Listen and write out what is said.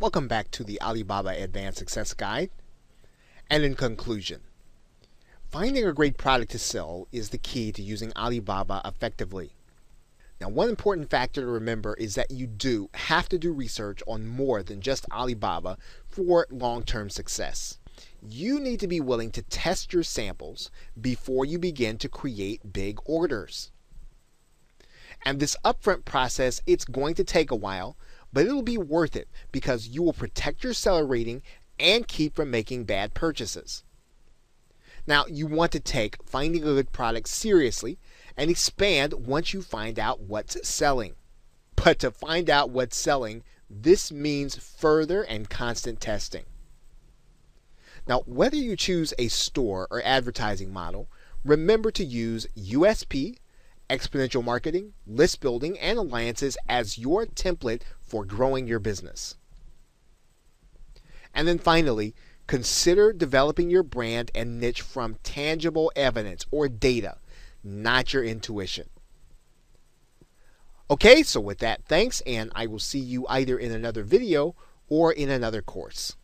Welcome back to the Alibaba Advanced Success Guide. And in conclusion, finding a great product to sell is the key to using Alibaba effectively. Now, one important factor to remember is that you do have to do research on more than just Alibaba for long-term success. You need to be willing to test your samples before you begin to create big orders. And this upfront process, it's going to take a while, but it'll be worth it because you will protect your seller rating and keep from making bad purchases. Now, you want to take finding a good product seriously and expand once you find out what's selling. But to find out what's selling, this means further and constant testing. Now, whether you choose a store or advertising model, remember to use USP, exponential marketing, list building, and alliances as your template for growing your business. And then finally, consider developing your brand and niche from tangible evidence or data, not your intuition. Okay, so with that, thanks, and I will see you either in another video or in another course.